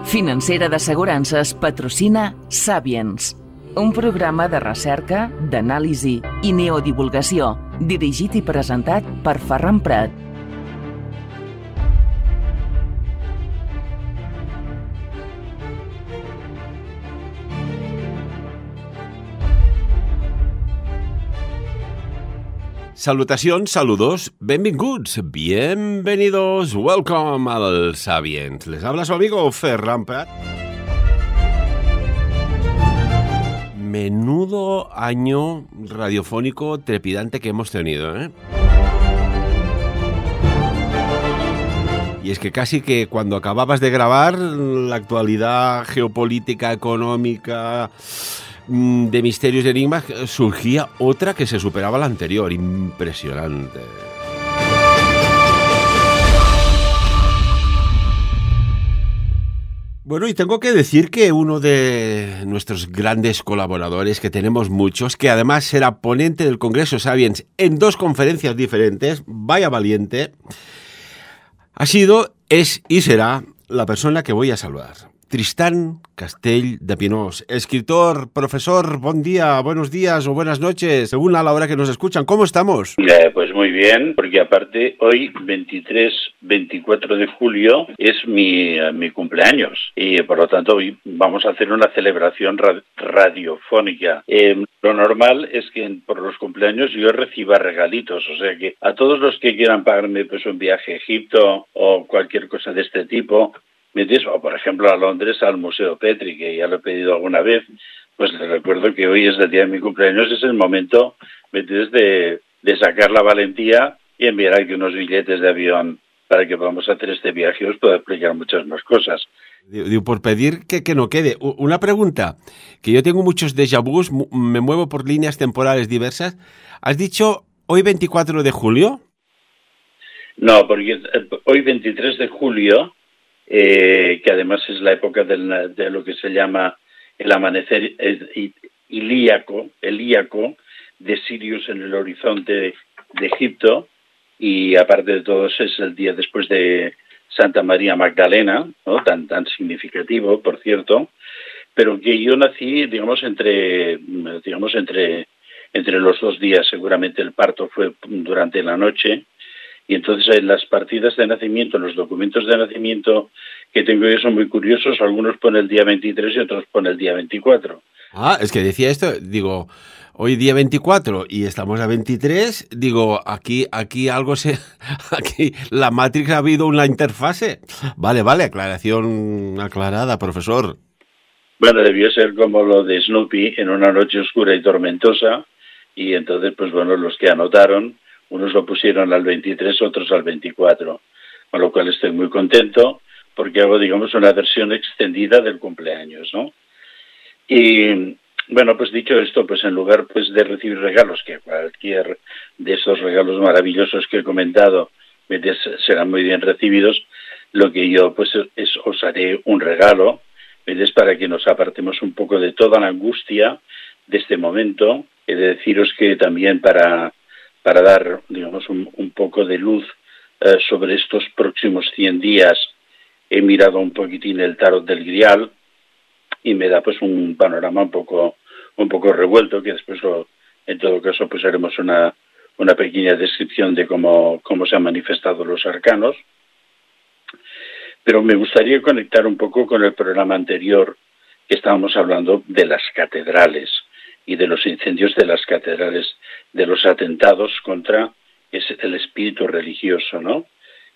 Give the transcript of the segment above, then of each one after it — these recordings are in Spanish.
Financera d'Assegurances patrocina Sapiens, un programa de recerca, d'anàlisi i neodivulgació, dirigit i presentat per Ferran Prat. Salutacions, saludos, benvinguts, bienvenidos, welcome al Sapiens. Les habla su amigo Ferran Prat. Menudo año radiofónico trepidante que hemos tenido, ¿eh? Y es que casi que cuando acababas de grabar, la actualidad geopolítica, económica, de misterios y enigmas, surgía otra que se superaba a la anterior. Impresionante. Bueno, y tengo que decir que uno de nuestros grandes colaboradores, que tenemos muchos, que además será ponente del Congreso Sapiens en 2 conferencias diferentes, vaya valiente, ha sido, es y será la persona que voy a saludar. Tristán Castell de Pinós, escritor, profesor, buen día, buenos días o buenas noches, según a la hora que nos escuchan. ¿Cómo estamos? Pues muy bien, porque aparte hoy, 24 de julio, es mi cumpleaños y por lo tanto hoy vamos a hacer una celebración radiofónica. Lo normal es que por los cumpleaños yo reciba regalitos, o sea que a todos los que quieran pagarme pues un viaje a Egipto o cualquier cosa de este tipo, o por ejemplo a Londres al Museo Petri, que ya lo he pedido alguna vez, pues les recuerdo que hoy es el día de mi cumpleaños, es el momento de sacar la valentía y enviar aquí unos billetes de avión para que podamos hacer este viaje y os puedo explicar muchas más cosas. Digo, por pedir que no quede. Una pregunta, que yo tengo muchos déjà vus, me muevo por líneas temporales diversas. ¿Has dicho hoy 24 de julio? No, porque hoy 23 de julio... que además es la época de lo que se llama el amanecer ilíaco de Sirius en el horizonte de Egipto, y aparte de todo es el día después de Santa María Magdalena, ¿no? tan significativo, por cierto, pero que yo nací, entre los 2 días. Seguramente el parto fue durante la noche. Y entonces en las partidas de nacimiento, los documentos de nacimiento que tengo yo son muy curiosos. Algunos ponen el día 23 y otros ponen el día 24. Ah, es que decía esto, digo, hoy día 24 y estamos a 23, digo, aquí algo aquí la Matrix ha habido una interfase. Vale, aclaración aclarada, profesor. Bueno, debió ser como lo de Snoopy en una noche oscura y tormentosa, y entonces, pues bueno, los que anotaron, unos lo pusieron al 23, otros al 24, con lo cual estoy muy contento porque hago, una versión extendida del cumpleaños, ¿no? Y bueno, pues dicho esto, pues en lugar pues de recibir regalos, que cualquier de esos regalos maravillosos que he comentado serán muy bien recibidos, lo que yo pues os haré un regalo, para que nos apartemos un poco de toda la angustia de este momento. He de deciros que también para dar, un poco de luz sobre estos próximos 100 días, he mirado un poquitín el tarot del Grial y me da pues un panorama un poco revuelto, que después en todo caso pues haremos una pequeña descripción de cómo se han manifestado los arcanos. Pero me gustaría conectar un poco con el programa anterior, que estábamos hablando de las catedrales y de los incendios de las catedrales, de los atentados contra el espíritu religioso, ¿no?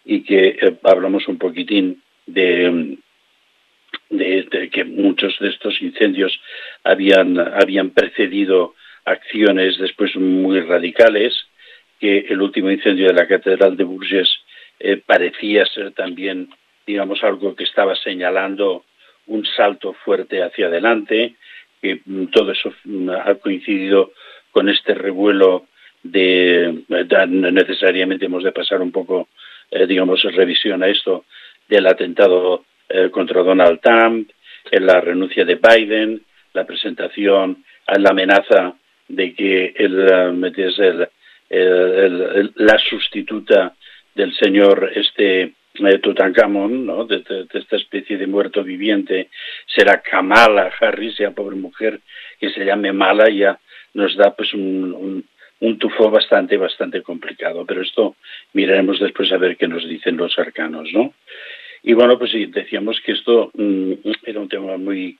Y que hablamos un poquitín de que muchos de estos incendios habían precedido acciones después muy radicales, que el último incendio de la Catedral de Bourges parecía ser también, algo que estaba señalando un salto fuerte hacia adelante, que todo eso ha coincidido con este revuelo necesariamente hemos de pasar un poco, revisión a esto, del atentado contra Donald Trump, en la renuncia de Biden, la presentación, la amenaza de que la sustituta del señor Tutankamón, ¿no? De esta especie de muerto viviente, será Kamala Harris, ya pobre mujer que se llame Mala, ya nos da pues un tufo bastante complicado, pero esto miraremos después a ver qué nos dicen los arcanos, ¿no? Y bueno, pues sí, decíamos que esto era un tema muy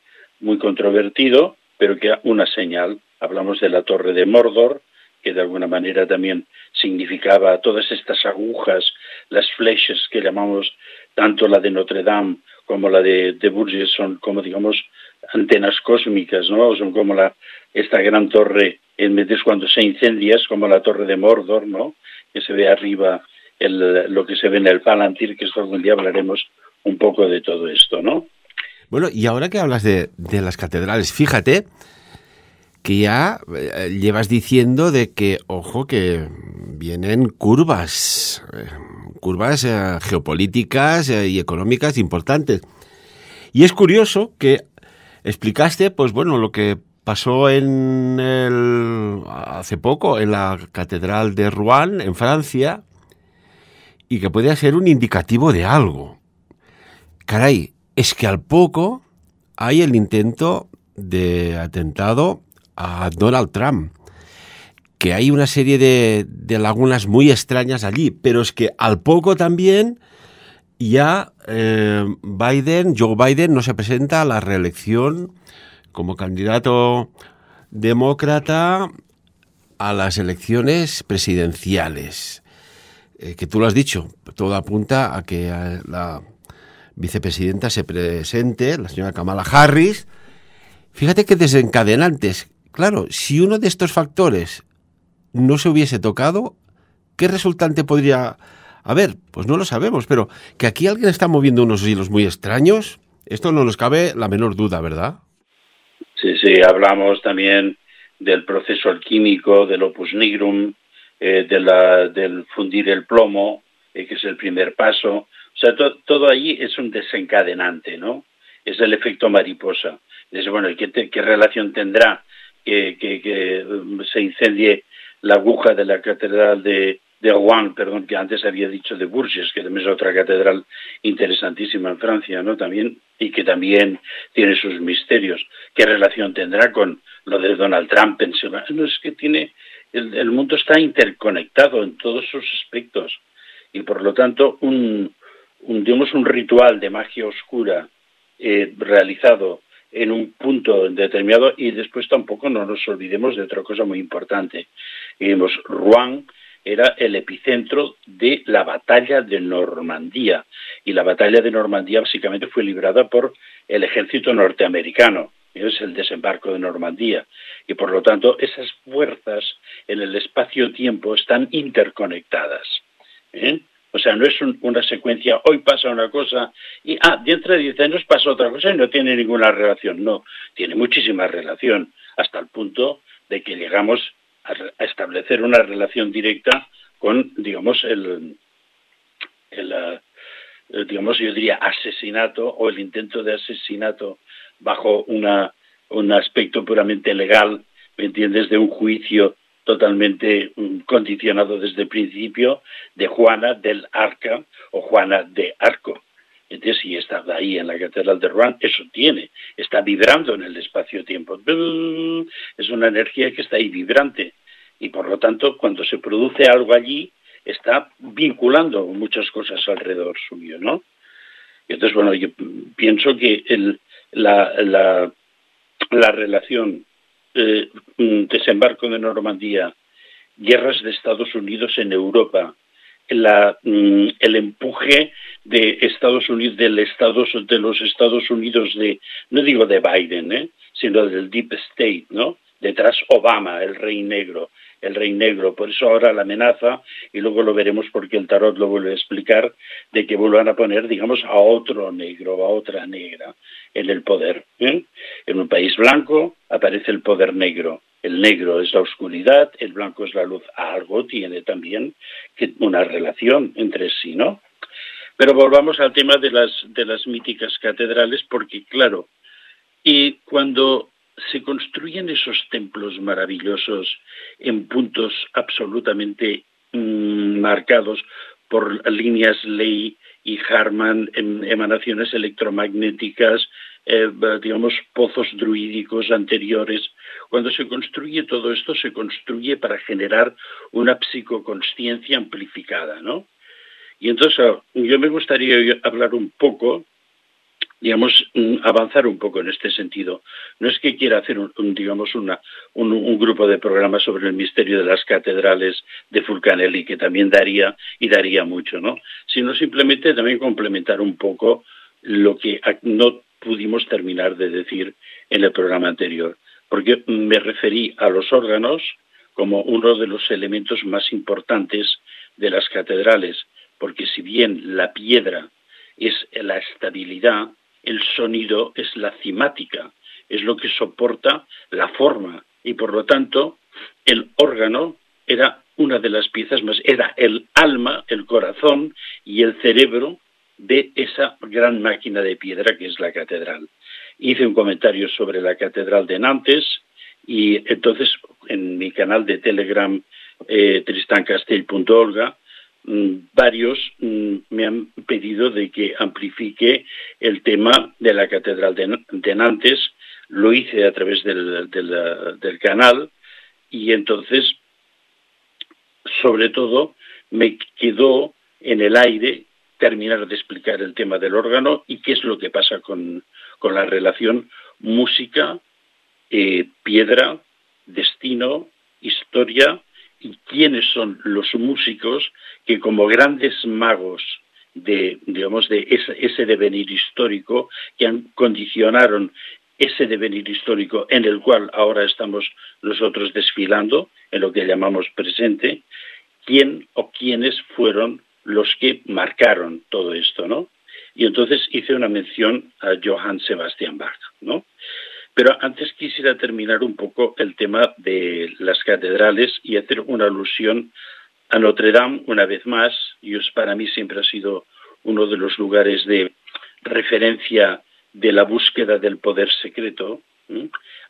controvertido, pero que era una señal. Hablamos de la Torre de Mordor, que de alguna manera también significaba todas estas agujas, las flechas que llamamos, tanto la de Notre Dame como la de Bourges, son como, digamos, antenas cósmicas, ¿no? Son como esta gran torre, en vez cuando se incendia, es como la Torre de Mordor, ¿no? Que se ve arriba lo que se ve en el Palantir, que esto algún día hablaremos un poco de todo esto, ¿no? Bueno, y ahora que hablas de las catedrales, fíjate que ya llevas diciendo de que, ojo, que vienen curvas geopolíticas y económicas importantes. Y es curioso que explicaste, pues bueno, lo que pasó hace poco en la Catedral de Rouen, en Francia, y que podía ser un indicativo de algo. Caray, es que al poco hay el intento de atentado a Donald Trump, que hay una serie de lagunas muy extrañas allí, pero es que al poco también ya Joe Biden no se presenta a la reelección como candidato demócrata a las elecciones presidenciales. Que tú lo has dicho, todo apunta a que la vicepresidenta se presente, la señora Kamala Harris. Fíjate qué desencadenantes. Claro, si uno de estos factores no se hubiese tocado, ¿qué resultante podría haber? Pues no lo sabemos, pero que aquí alguien está moviendo unos hilos muy extraños, esto no nos cabe la menor duda, ¿verdad? Sí, hablamos también del proceso alquímico, del opus nigrum, del fundir el plomo, que es el primer paso. O sea, todo allí es un desencadenante, ¿no? Es el efecto mariposa. Dice, bueno, ¿qué relación tendrá que se incendie la aguja de la catedral de Rouen, que antes había dicho de Bourges, que también es otra catedral interesantísima en Francia, ¿no? También, y que también tiene sus misterios. ¿Qué relación tendrá con lo de Donald Trump? No, es que el mundo está interconectado en todos sus aspectos, y por lo tanto un ritual de magia oscura realizado en un punto determinado, y después tampoco no nos olvidemos de otra cosa muy importante. Rouen era el epicentro de la batalla de Normandía, y la batalla de Normandía básicamente fue librada por el ejército norteamericano. Es el desembarco de Normandía, y por lo tanto esas fuerzas en el espacio-tiempo están interconectadas, ¿eh? O sea, no es una secuencia, hoy pasa una cosa y dentro de 10 años pasa otra cosa y no tiene ninguna relación. No, tiene muchísima relación, hasta el punto de que llegamos a establecer una relación directa con, digamos, digamos, yo diría asesinato, o el intento de asesinato bajo un aspecto puramente legal, ¿me entiendes?, de un juicio totalmente condicionado desde el principio, de Juana del Arca o Juana de Arco. Entonces, si está ahí en la Catedral de Rouen, eso está vibrando en el espacio-tiempo. Es una energía que está ahí vibrante, y por lo tanto, cuando se produce algo allí, está vinculando muchas cosas alrededor suyo, ¿no? Entonces, bueno, yo pienso que la relación desembarco de Normandía, guerras de Estados Unidos en Europa, el empuje de Estados Unidos, de los Estados Unidos no digo de Biden, sino del Deep State, ¿no? Detrás Obama, el rey negro, por eso ahora la amenaza, y luego lo veremos porque el tarot lo vuelve a explicar, de que vuelvan a poner, digamos, a otro negro, a otra negra en el poder, ¿eh? En un país blanco aparece el poder negro. El negro es la oscuridad, el blanco es la luz. Algo tiene también una relación entre sí, ¿no? Pero volvamos al tema de las míticas catedrales, porque claro, y cuando se construyen esos templos maravillosos en puntos absolutamente marcados por líneas ley y Harman, emanaciones electromagnéticas, digamos, pozos druídicos anteriores. Cuando se construye todo esto, se construye para generar una psicoconsciencia amplificada, ¿no? Y entonces yo me gustaría hablar un poco, digamos, avanzar un poco en este sentido. No es que quiera hacer un grupo de programas sobre el misterio de las catedrales de Fulcanelli, que también daría mucho, ¿no? Sino simplemente también complementar un poco lo que no pudimos terminar de decir en el programa anterior, porque me referí a los órganos como uno de los elementos más importantes de las catedrales, porque si bien la piedra es la estabilidad, el sonido es la cimática, es lo que soporta la forma, y por lo tanto el órgano era una de las piezas más, era el alma, el corazón y el cerebro de esa gran máquina de piedra que es la catedral. Hice un comentario sobre la catedral de Nantes y entonces en mi canal de Telegram tristancastell.olga varios me han pedido de que amplifique el tema de la catedral de Nantes. Lo hice a través del canal y entonces sobre todo me quedó en el aire terminar de explicar el tema del órgano y qué es lo que pasa con la relación música, piedra, destino, historia, y quiénes son los músicos que como grandes magos de ese devenir histórico, que condicionaron ese devenir histórico en el cual ahora estamos nosotros desfilando, en lo que llamamos presente, quién o quiénes fueron los que marcaron todo esto, ¿no? Y entonces hice una mención a Johann Sebastian Bach, ¿no? Pero antes quisiera terminar un poco el tema de las catedrales y hacer una alusión a Notre Dame una vez más. Para mí siempre ha sido uno de los lugares de referencia de la búsqueda del poder secreto.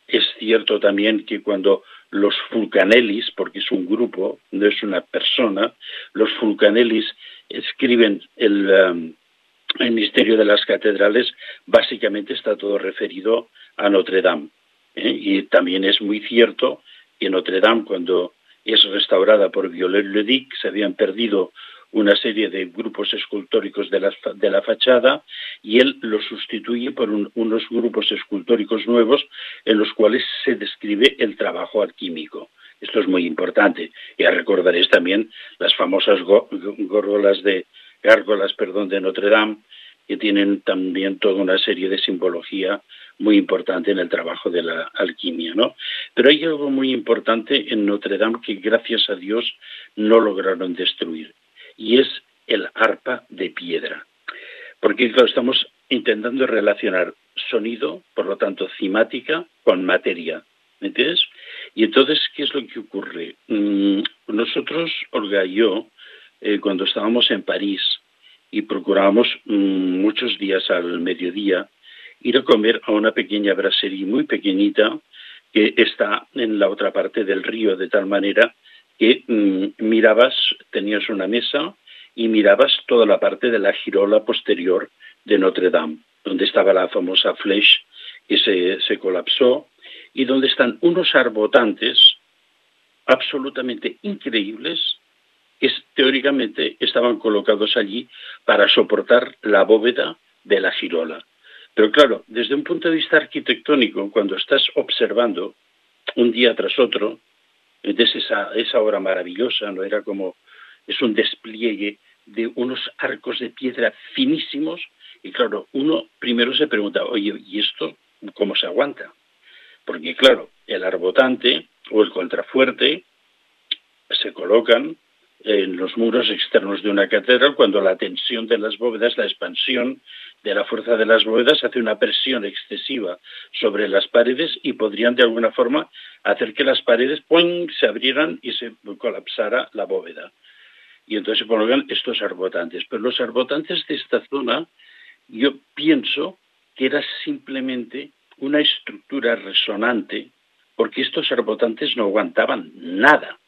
Es cierto también que cuando los Fulcanellis, porque es un grupo, no es una persona, los Fulcanellis escriben el misterio de las catedrales, básicamente está todo referido a Notre Dame. Y también es muy cierto que Notre Dame, cuando es restaurada por Viollet-le-Duc, se habían perdido una serie de grupos escultóricos de la fachada y él los sustituye por unos grupos escultóricos nuevos en los cuales se describe el trabajo alquímico. Esto es muy importante. Ya recordaréis también las famosas gárgolas de Notre Dame, que tienen también toda una serie de simbología muy importante en el trabajo de la alquimia, ¿no? Pero hay algo muy importante en Notre Dame que, gracias a Dios, no lograron destruir, y es el arpa de piedra. Porque claro, estamos intentando relacionar sonido, por lo tanto cimática, con materia, ¿me entiendes? Y entonces, ¿qué es lo que ocurre? Nosotros, Olga y yo, cuando estábamos en París y procurábamos muchos días al mediodía ir a comer a una pequeña brasserie muy pequeñita que está en la otra parte del río, de tal manera que tenías una mesa y mirabas toda la parte de la girola posterior de Notre Dame, donde estaba la famosa flèche que se colapsó y donde están unos arbotantes absolutamente increíbles que teóricamente estaban colocados allí para soportar la bóveda de la girola. Pero claro, desde un punto de vista arquitectónico, cuando estás observando un día tras otro, desde esa obra maravillosa, ¿no? Es un despliegue de unos arcos de piedra finísimos, y claro, uno primero se pregunta, oye, ¿y esto cómo se aguanta? Porque claro, el arbotante o el contrafuerte se colocan en los muros externos de una catedral cuando la tensión de las bóvedas, la expansión de la fuerza de las bóvedas hace una presión excesiva sobre las paredes y podrían de alguna forma hacer que las paredes se abrieran y se colapsara la bóveda. Y entonces se colocan estos arbotantes. Pero los arbotantes de esta zona, yo pienso que era simplemente una estructura resonante, porque estos arbotantes no aguantaban nada.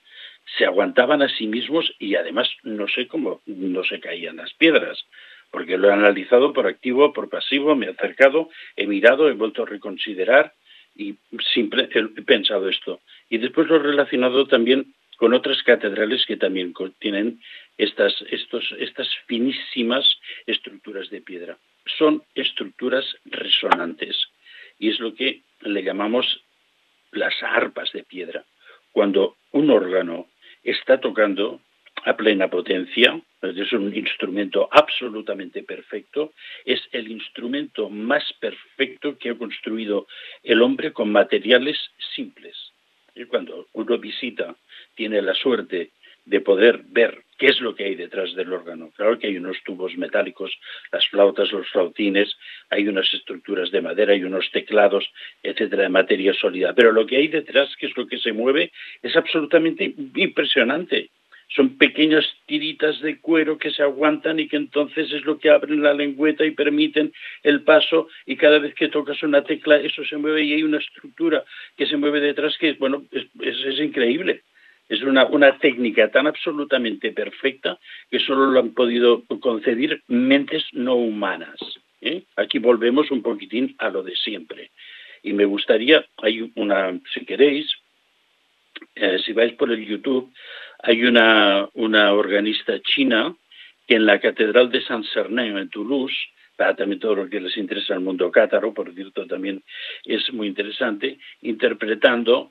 Se aguantaban a sí mismos y además no sé cómo no se caían las piedras, porque lo he analizado por activo, por pasivo, me he acercado, he mirado, he vuelto a reconsiderar y siempre he pensado esto. Y después lo he relacionado también con otras catedrales que también tienen estas finísimas estructuras de piedra. Son estructuras resonantes y es lo que le llamamos las arpas de piedra. Cuando un órgano está tocando a plena potencia, es un instrumento absolutamente perfecto, es el instrumento más perfecto que ha construido el hombre con materiales simples. Y cuando uno visita, tiene la suerte de poder ver qué es lo que hay detrás del órgano. Claro que hay unos tubos metálicos, las flautas, los flautines, hay unas estructuras de madera, hay unos teclados, etcétera, de materia sólida. Pero lo que hay detrás, que es lo que se mueve, es absolutamente impresionante. Son pequeñas tiritas de cuero que se aguantan y que entonces es lo que abren la lengüeta y permiten el paso, y cada vez que tocas una tecla eso se mueve y hay una estructura que se mueve detrás que, bueno, es increíble. Es una técnica tan absolutamente perfecta que solo lo han podido concebir mentes no humanas. Aquí volvemos un poquitín a lo de siempre. Y me gustaría, si queréis, si vais por el YouTube, hay una organista china que en la Catedral de Saint-Cernin, en Toulouse, para también todo lo que les interesa al mundo cátaro, por cierto, también es muy interesante, interpretando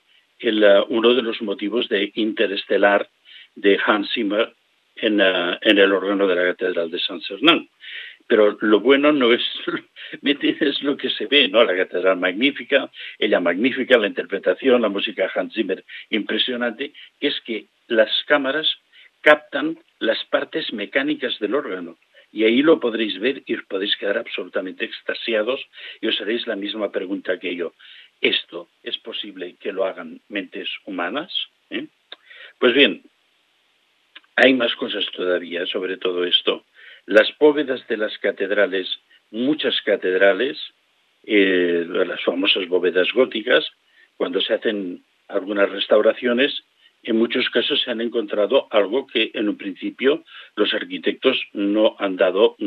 uno de los motivos de Interestelar de Hans Zimmer en el órgano de la Catedral de Saint-Cernin. Pero lo bueno no es lo que se ve, ¿no? La catedral magnífica, ella magnífica, la interpretación, la música de Hans Zimmer impresionante, que es que las cámaras captan las partes mecánicas del órgano. Y ahí lo podréis ver y os podéis quedar absolutamente extasiados y os haréis la misma pregunta que yo. ¿Esto es posible que lo hagan mentes humanas? Pues bien, hay más cosas todavía sobre todo esto. Las bóvedas de las catedrales, muchas catedrales, las famosas bóvedas góticas, cuando se hacen algunas restauraciones, en muchos casos se han encontrado algo que en un principio los arquitectos no han dado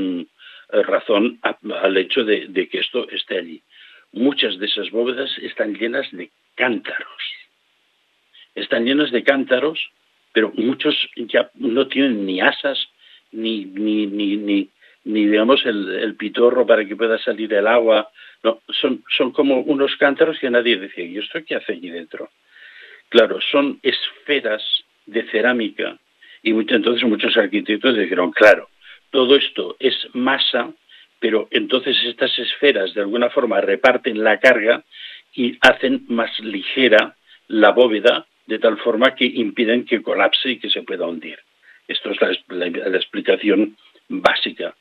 razón al hecho de que esto esté allí. Muchas de esas bóvedas están llenas de cántaros. Están llenas de cántaros, pero muchos ya no tienen ni asas, ni digamos el pitorro para que pueda salir el agua. No, son como unos cántaros que nadie decía, ¿y esto qué hace allí dentro? Claro, son esferas de cerámica y entonces muchos arquitectos dijeron, claro, todo esto es masa, pero entonces estas esferas de alguna forma reparten la carga y hacen más ligera la bóveda de tal forma que impiden que colapse y que se pueda hundir. Esto es la explicación básica.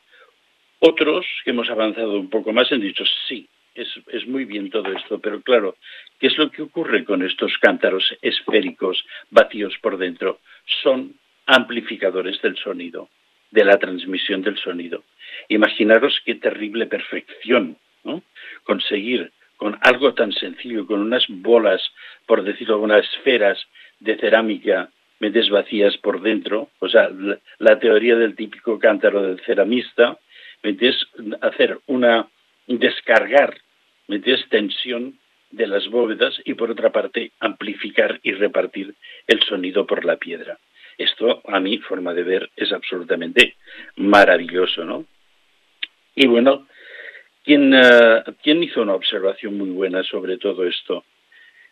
Otros que hemos avanzado un poco más han dicho, sí, es muy bien todo esto, pero claro, ¿qué es lo que ocurre con estos cántaros esféricos vacíos por dentro? Son amplificadores del sonido, de la transmisión del sonido. Imaginaros qué terrible perfección, ¿no? Conseguir con algo tan sencillo, con unas bolas, por decirlo, unas esferas de cerámica vacías por dentro, o sea, la teoría del típico cántaro del ceramista, es hacer descargar, tensión de las bóvedas y por otra parte amplificar y repartir el sonido por la piedra. Esto, a mi forma de ver, es absolutamente maravilloso, ¿no? Y bueno, ¿quién hizo una observación muy buena sobre todo esto?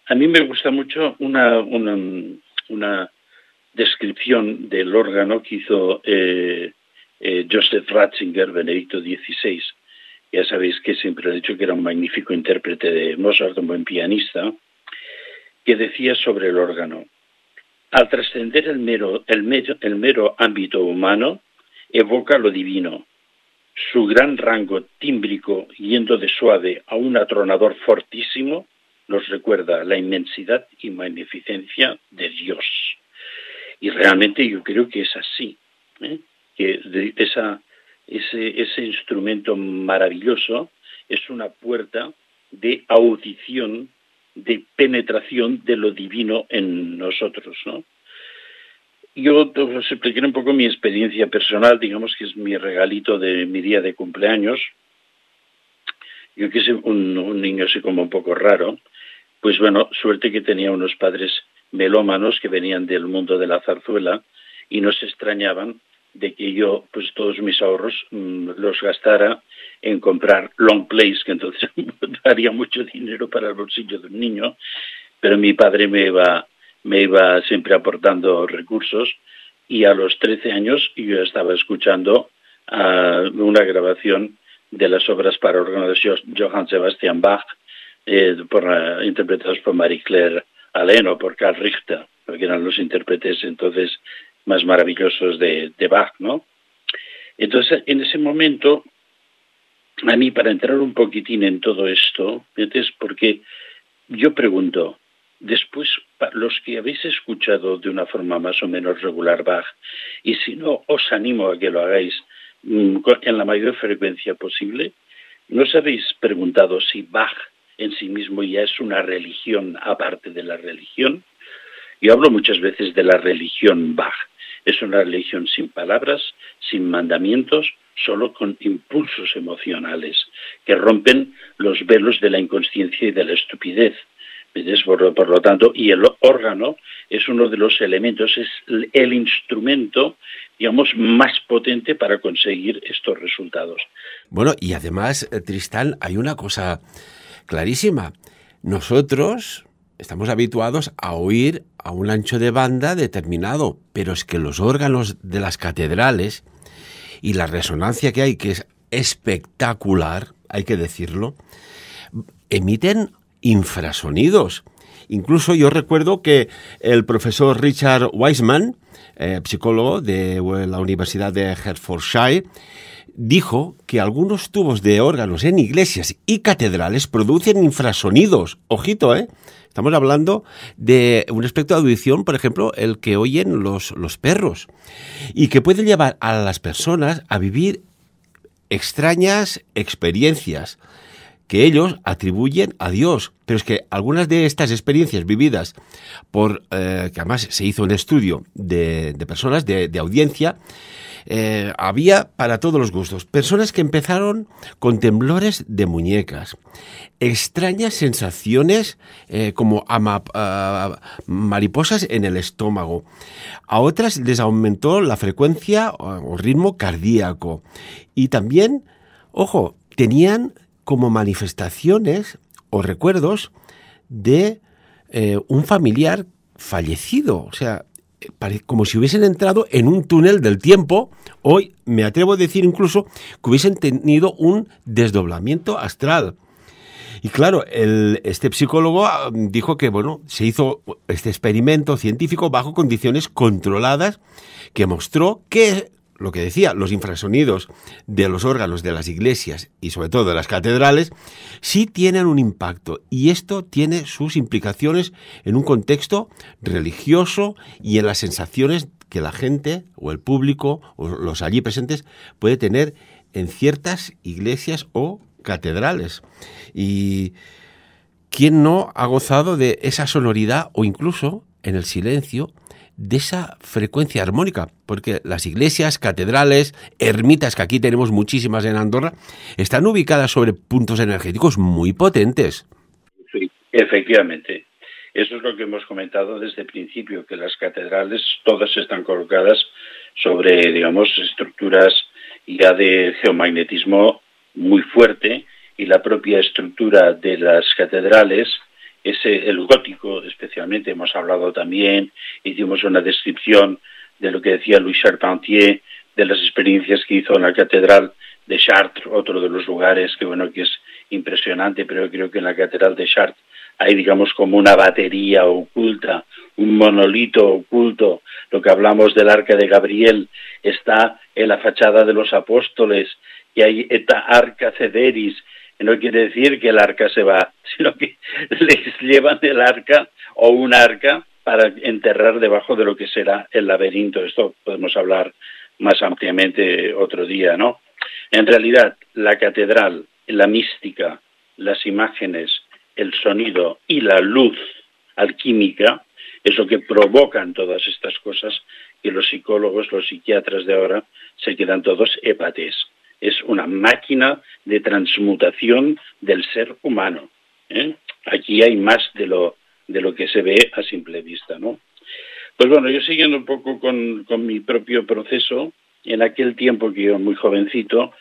A mí me gusta mucho una descripción del órgano que hizo Joseph Ratzinger, Benedicto XVI. Ya sabéis que siempre he dicho que era un magnífico intérprete de Mozart, un buen pianista, que decía sobre el órgano: al trascender el mero ámbito humano, evoca lo divino. Su gran rango tímbrico, yendo de suave a un atronador fortísimo, nos recuerda la inmensidad y magnificencia de Dios. Y realmente yo creo que es así, que ese instrumento maravilloso es una puerta de audición, de penetración de lo divino en nosotros, ¿no? Yo os explicaré un poco mi experiencia personal, digamos que es mi regalito de mi día de cumpleaños. Yo que soy un niño así como un poco raro, pues bueno, suerte que tenía unos padres melómanos que venían del mundo de la zarzuela y no se extrañaban de que yo, pues todos mis ahorros los gastara en comprar long plays, que entonces daría mucho dinero para el bolsillo de un niño, pero mi padre me iba siempre aportando recursos y a los 13 años yo estaba escuchando una grabación de las obras para órgano de Johann Sebastian Bach, interpretados por Marie-Claire Alain o por Karl Richter, que eran los intérpretes entonces más maravillosos de Bach, ¿no? Entonces, en ese momento, a mí, para entrar un poquitín en todo esto, es porque yo pregunto, después, los que habéis escuchado de una forma más o menos regular Bach, y si no, os animo a que lo hagáis en la mayor frecuencia posible, ¿no os habéis preguntado si Bach en sí mismo ya es una religión aparte de la religión? Yo hablo muchas veces de la religión Bach. Es una religión sin palabras, sin mandamientos, solo con impulsos emocionales que rompen los velos de la inconsciencia y de la estupidez. Por lo tanto, y el órgano es uno de los elementos, es el instrumento, digamos, más potente para conseguir estos resultados. Bueno, y además, Tristán, hay una cosa clarísima. Nosotros estamos habituados a oír a un ancho de banda determinado, pero es que los órganos de las catedrales y la resonancia que hay, que es espectacular, hay que decirlo, emiten infrasonidos. Incluso yo recuerdo que el profesor Richard Wiseman, psicólogo de la Universidad de Hertfordshire, dijo que algunos tubos de órganos en iglesias y catedrales producen infrasonidos. Ojito, ¿eh? Estamos hablando de un espectro de audición, por ejemplo, el que oyen los perros, y que puede llevar a las personas a vivir extrañas experiencias que ellos atribuyen a Dios. Pero es que algunas de estas experiencias vividas por, que además se hizo un estudio de personas, de audiencia, había para todos los gustos. Personas que empezaron con temblores de muñecas, extrañas sensaciones como mariposas en el estómago. A otras les aumentó la frecuencia o ritmo cardíaco. Y también, ojo, tenían como manifestaciones o recuerdos de un familiar fallecido. O sea, como si hubiesen entrado en un túnel del tiempo. Hoy me atrevo a decir incluso que hubiesen tenido un desdoblamiento astral. Y claro, este psicólogo dijo que, bueno, se hizo este experimento científico bajo condiciones controladas que mostró que, lo que decía, los infrasonidos de los órganos de las iglesias y sobre todo de las catedrales sí tienen un impacto, y esto tiene sus implicaciones en un contexto religioso y en las sensaciones que la gente o el público o los allí presentes puede tener en ciertas iglesias o catedrales. Y ¿quién no ha gozado de esa sonoridad o incluso en el silencio de esa frecuencia armónica? Porque las iglesias, catedrales, ermitas, que aquí tenemos muchísimas en Andorra, están ubicadas sobre puntos energéticos muy potentes. Sí, efectivamente. Eso es lo que hemos comentado desde el principio, que las catedrales todas están colocadas sobre, digamos, estructuras ya de geomagnetismo muy fuerte, y la propia estructura de las catedrales, el gótico especialmente, hemos hablado también, hicimos una descripción de lo que decía Louis Charpentier, de las experiencias que hizo en la catedral de Chartres, otro de los lugares que, bueno, que es impresionante, pero yo creo que en la catedral de Chartres hay, digamos, como una batería oculta, un monolito oculto. Lo que hablamos del Arca de Gabriel está en la fachada de los apóstoles, y hay esta Arca Cederis. No quiere decir que el arca se va, sino que les llevan el arca o un arca para enterrar debajo de lo que será el laberinto. Esto podemos hablar más ampliamente otro día, ¿no? En realidad, la catedral, la mística, las imágenes, el sonido y la luz alquímica es lo que provocan todas estas cosas que los psicólogos, los psiquiatras de ahora se quedan todos épates. Es una máquina de transmutación del ser humano, ¿eh? Aquí hay más de lo que se ve a simple vista, ¿no? Pues bueno, yo siguiendo un poco con mi propio proceso, en aquel tiempo que yo muy jovencito,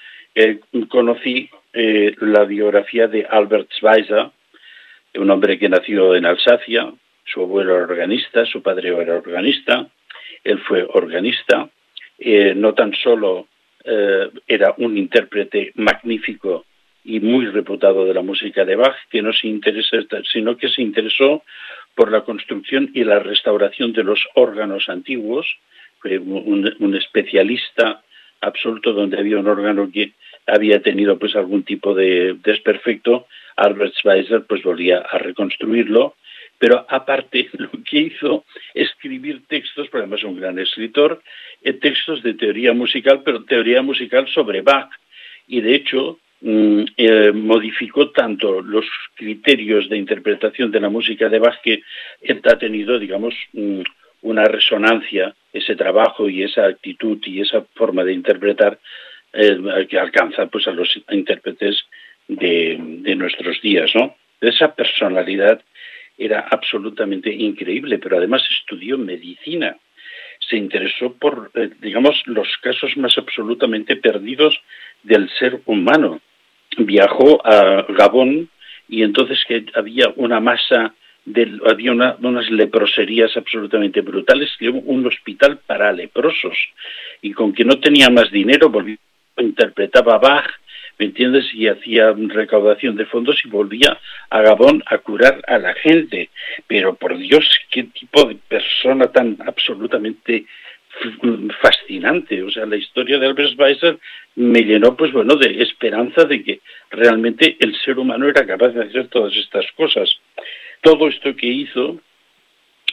conocí la biografía de Albert Schweitzer, un hombre que nació en Alsacia. Su abuelo era organista, su padre era organista, él fue organista, no tan solo era un intérprete magnífico y muy reputado de la música de Bach, sino que se interesó por la construcción y la restauración de los órganos antiguos. Fue un especialista absoluto. Donde había un órgano que había tenido pues algún tipo de desperfecto, Albert Schweitzer pues volvía a reconstruirlo. Pero aparte lo que hizo, escribir textos, porque además es un gran escritor, textos de teoría musical, pero teoría musical sobre Bach. Y de hecho modificó tanto los criterios de interpretación de la música de Bach, que ha tenido, digamos, una resonancia, ese trabajo y esa actitud y esa forma de interpretar que alcanza pues a los intérpretes de nuestros días, ¿no? Esa personalidad era absolutamente increíble, pero además estudió medicina. Se interesó por, digamos, los casos más absolutamente perdidos del ser humano. Viajó a Gabón y entonces que había una masa, había unas leproserías absolutamente brutales, que hubo un hospital para leprosos, y con que no tenía más dinero, interpretaba Bach, ¿me entiendes? Y hacía recaudación de fondos y volvía a Gabón a curar a la gente. Pero por Dios, qué tipo de persona tan absolutamente fascinante. O sea, la historia de Albert Schweitzer me llenó, pues bueno, de esperanza de que realmente el ser humano era capaz de hacer todas estas cosas. Todo esto que hizo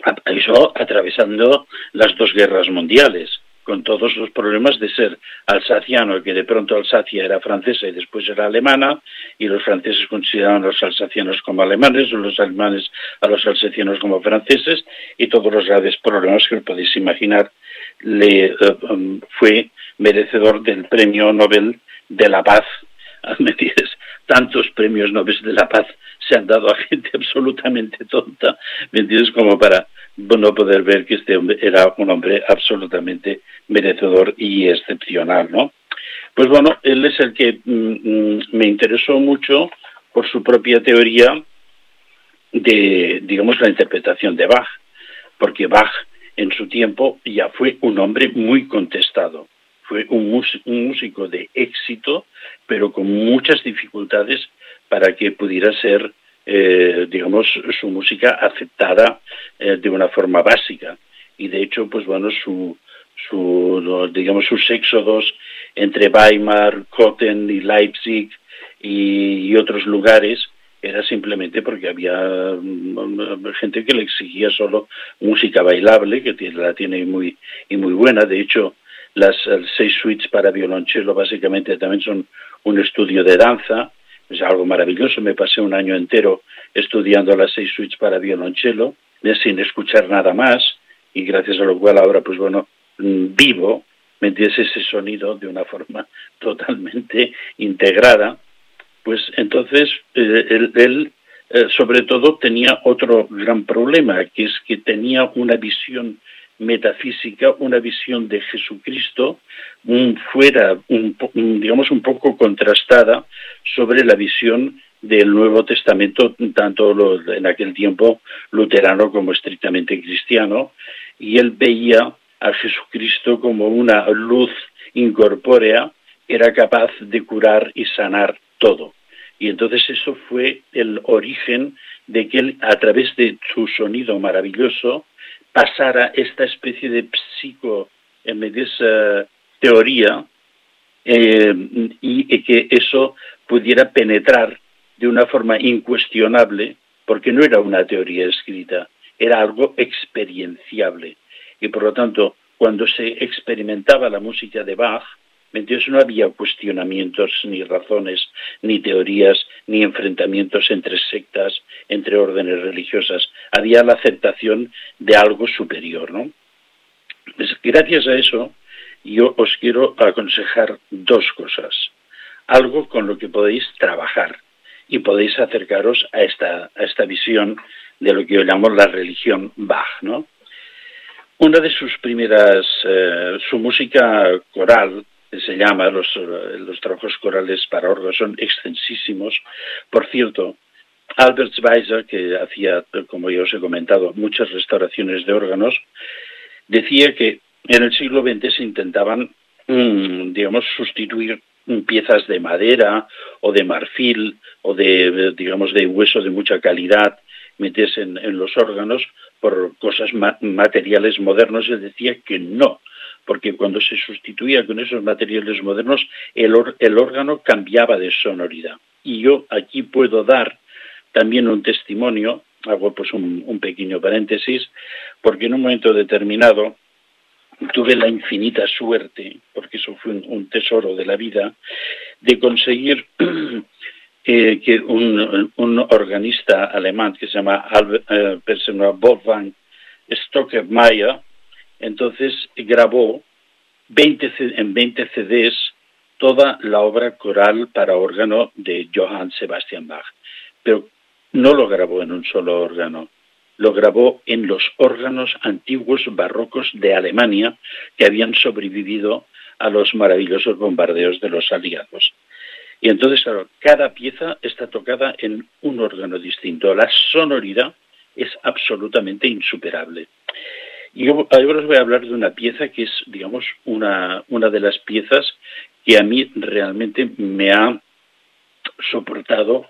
atravesando las dos guerras mundiales, con todos los problemas de ser alsaciano, que de pronto Alsacia era francesa y después era alemana, y los franceses consideraban a los alsacianos como alemanes, o los alemanes a los alsacianos como franceses, y todos los graves problemas que podéis imaginar. Fue merecedor del Premio Nobel de la Paz. ¿Me entiendes? Tantos premios Nobel de la Paz se han dado a gente absolutamente tonta, ¿me entiendes? Como para no poder ver que este hombre era un hombre absolutamente merecedor y excepcional, ¿no? Pues bueno, él es el que me interesó mucho por su propia teoría de, digamos, la interpretación de Bach, porque Bach en su tiempo ya fue un hombre muy contestado. Fue un músico de éxito, pero con muchas dificultades para que pudiera ser, digamos, su música aceptada de una forma básica. Y de hecho, pues bueno, sus éxodos entre Weimar, Köthen y Leipzig y otros lugares era simplemente porque había gente que le exigía solo música bailable, que la tiene muy buena. De hecho, las 6 suites para violonchelo básicamente también son un estudio de danza. Es algo maravilloso. Me pasé un año entero estudiando las 6 suites para violonchelo, sin escuchar nada más, y gracias a lo cual ahora, pues bueno, vivo, ¿me entiendes?, ese sonido de una forma totalmente integrada. Pues entonces él sobre todo tenía otro gran problema, que es que tenía una visión metafísica, una visión de Jesucristo digamos un poco contrastada sobre la visión del Nuevo Testamento, tanto en aquel tiempo luterano como estrictamente cristiano, y él veía a Jesucristo como una luz incorpórea que era capaz de curar y sanar todo. Y entonces eso fue el origen de que él, a través de su sonido maravilloso, pasara esta especie de teoría y que eso pudiera penetrar de una forma incuestionable, porque no era una teoría escrita, era algo experienciable. Y por lo tanto, cuando se experimentaba la música de Bach, entonces no había cuestionamientos, ni razones, ni teorías, ni enfrentamientos entre sectas, entre órdenes religiosas. Había la aceptación de algo superior, ¿no? Pues gracias a eso, yo os quiero aconsejar dos cosas. Algo con lo que podéis trabajar y podéis acercaros a esta visión de lo que yo llamo la religión Bach, ¿no? Una de sus primeras, su música coral, que se llama, los trabajos corales para órgano son extensísimos. Por cierto, Albert Schweitzer, que hacía, como ya os he comentado, muchas restauraciones de órganos, decía que en el siglo XX se intentaban, digamos, sustituir piezas de madera o de marfil o de hueso de mucha calidad, meterse en los órganos por cosas materiales modernos. Él decía que no, porque cuando se sustituía con esos materiales modernos, el órgano cambiaba de sonoridad. Y yo aquí puedo dar también un testimonio, hago pues un pequeño paréntesis, porque en un momento determinado tuve la infinita suerte, porque eso fue un tesoro de la vida, de conseguir que un organista alemán que se llama Wolfgang Stockermayer, entonces grabó en 20 CDs toda la obra coral para órgano de Johann Sebastian Bach. Pero no lo grabó en un solo órgano, lo grabó en los órganos antiguos barrocos de Alemania que habían sobrevivido a los maravillosos bombardeos de los aliados. Y entonces, claro, cada pieza está tocada en un órgano distinto. La sonoridad es absolutamente insuperable. Y yo ahora os voy a hablar de una pieza que es, digamos, una de las piezas que a mí realmente me ha soportado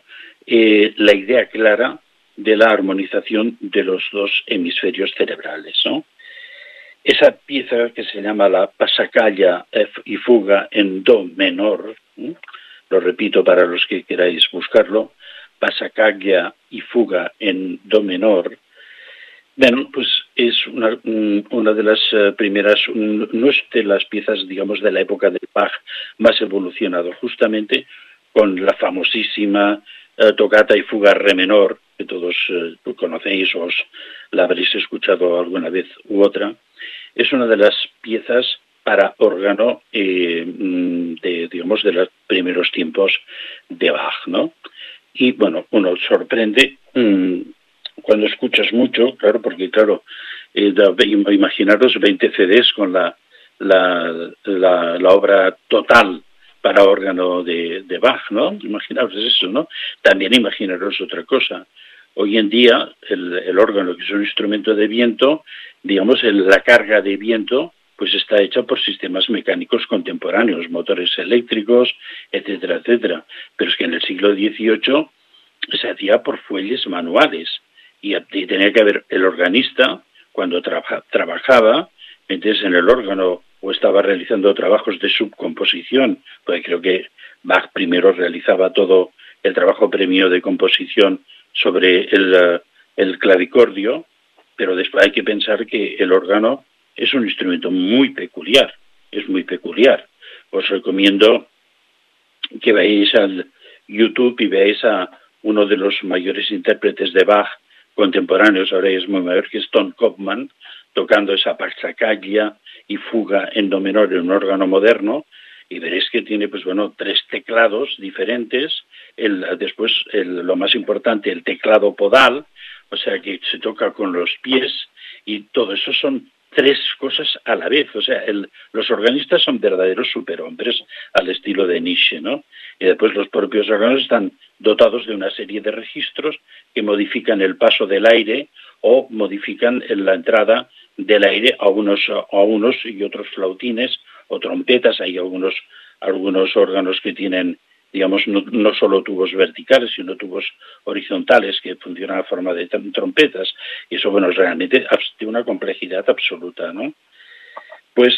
la idea clara de la armonización de los dos hemisferios cerebrales, ¿no? Esa pieza que se llama la Passacaglia y fuga en do menor, lo repito para los que queráis buscarlo, Passacaglia y fuga en do menor. Bueno, pues es una de las primeras, no es de las piezas, digamos, de la época de Bach más evolucionado, justamente con la famosísima tocata y fuga re menor, que todos conocéis o la habréis escuchado alguna vez u otra. Es una de las piezas para órgano digamos, de los primeros tiempos de Bach, ¿no? Y bueno, uno sorprende cuando escuchas mucho, claro, porque claro, imaginaros 20 CDs con la obra total para órgano de Bach, ¿no? Imaginaros eso, ¿no? También imaginaros otra cosa. Hoy en día el órgano, que es un instrumento de viento, digamos, la carga de viento, pues está hecha por sistemas mecánicos contemporáneos, motores eléctricos, etcétera, etcétera. Pero es que en el siglo XVIII se hacía por fuelles manuales y tenía que haber el organista, cuando trabajaba, entonces en el órgano o estaba realizando trabajos de subcomposición, porque creo que Bach primero realizaba todo el trabajo previo de composición sobre el clavicordio, pero después hay que pensar que el órgano es un instrumento muy peculiar, es muy peculiar. Os recomiendo que vayáis al YouTube y veáis a uno de los mayores intérpretes de Bach contemporáneos, ahora es muy mayor, que es Tom Kopman, tocando esa Passacaglia y fuga en do menor en un órgano moderno, y veréis que tiene, pues bueno, 3 teclados diferentes, después lo más importante, el teclado podal, o sea que se toca con los pies, y todo eso son 3 cosas a la vez. O sea, los organistas son verdaderos superhombres al estilo de Nietzsche, ¿no? Y después los propios órganos están dotados de una serie de registros que modifican el paso del aire o modifican la entrada del aire a unos y otros flautines o trompetas. Hay algunos órganos que tienen, digamos, no solo tubos verticales, sino tubos horizontales que funcionan a forma de trompetas. Y eso, bueno, realmente tiene una complejidad absoluta, ¿no? Pues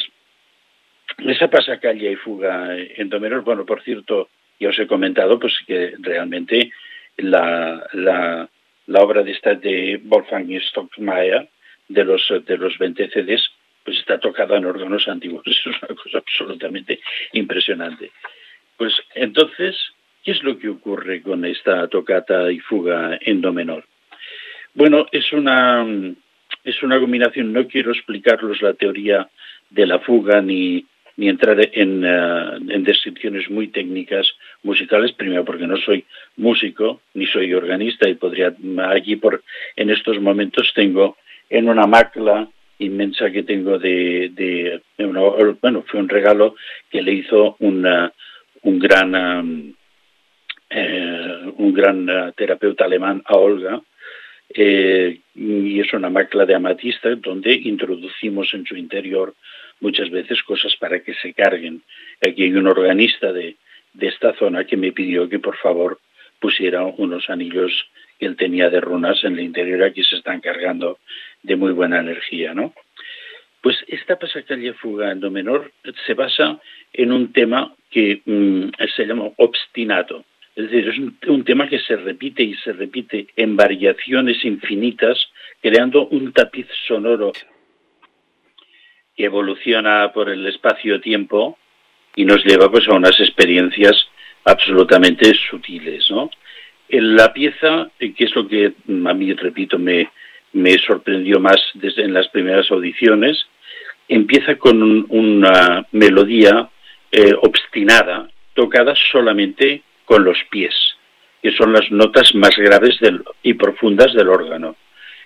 esa Passacaglia y fuga en do menor, bueno, por cierto, ya os he comentado pues que realmente la obra de Wolfgang Stockermayer de los 20 CDs pues está tocada en órganos antiguos. Eso es una cosa absolutamente impresionante. Pues entonces, ¿qué es lo que ocurre con esta tocata y fuga en do menor? Bueno, es una es una combinación, no quiero explicaros la teoría de la fuga ni entrar en descripciones muy técnicas musicales, primero porque no soy músico ni soy organista y podría aquí en estos momentos tengo en una macla inmensa que tengo fue un regalo que le hizo un gran terapeuta alemán a Olga, y es una macla de amatista donde introducimos en su interior muchas veces cosas para que se carguen. Aquí hay un organista de esta zona que me pidió que por favor pusiera unos anillos que él tenía de runas en el interior. Aquí se están cargando de muy buena energía, ¿no? Pues esta pasacaglia fuga en do menor se basa en un tema que se llama obstinato. Es decir, es un tema que se repite y se repite en variaciones infinitas, creando un tapiz sonoro que evoluciona por el espacio-tiempo y nos lleva pues a unas experiencias absolutamente sutiles, ¿no? En la pieza, que es lo que a mí, repito, me sorprendió más desde en las primeras audiciones, empieza con una melodía obstinada, tocada solamente con los pies, que son las notas más graves y profundas del órgano.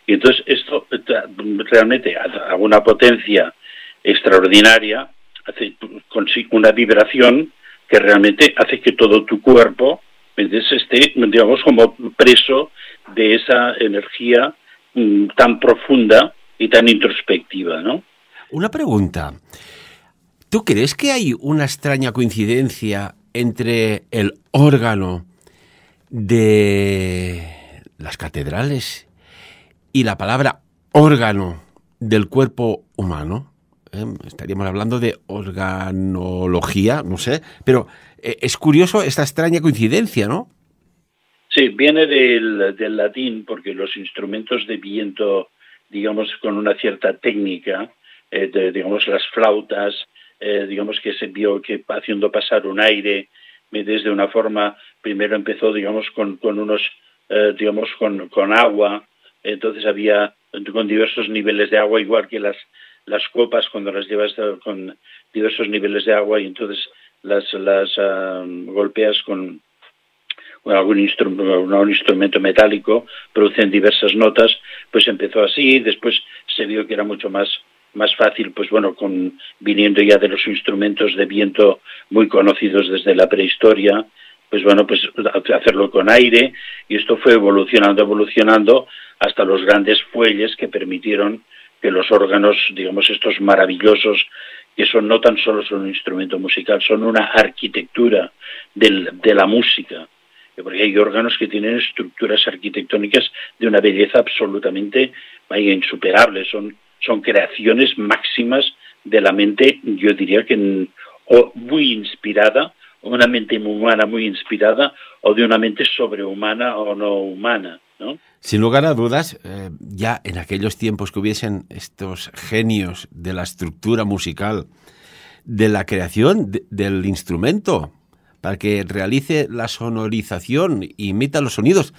Y entonces esto realmente a una potencia extraordinaria, hace una vibración que realmente hace que todo tu cuerpo esté, digamos, como preso de esa energía tan profunda y tan introspectiva, ¿no? Una pregunta. ¿Tú crees que hay una extraña coincidencia entre el órgano de las catedrales y la palabra órgano del cuerpo humano? Estaríamos hablando de organología, no sé, pero es curioso esta extraña coincidencia, ¿no? Sí, viene del latín, porque los instrumentos de viento, digamos, con una cierta técnica, digamos, las flautas, digamos que se vio que haciendo pasar un aire desde una forma, primero empezó, digamos, con unos, digamos, con agua, entonces había con diversos niveles de agua, igual que las copas cuando las llevas con diversos niveles de agua y entonces las golpeas con algún instrumento metálico, producen diversas notas, pues empezó así, después se vio que era mucho más fácil, pues bueno, viniendo ya de los instrumentos de viento muy conocidos desde la prehistoria, pues bueno, pues hacerlo con aire, y esto fue evolucionando hasta los grandes fuelles que permitieron que los órganos, digamos, estos maravillosos, que no tan solo son un instrumento musical, son una arquitectura de la música, porque hay órganos que tienen estructuras arquitectónicas de una belleza absolutamente insuperable, son creaciones máximas de la mente, yo diría que muy inspirada, una mente humana muy inspirada, o de una mente sobrehumana o no humana, ¿no? Sin lugar a dudas, ya en aquellos tiempos que hubiesen estos genios de la estructura musical, de la creación del instrumento, para que realice la sonorización, imita los sonidos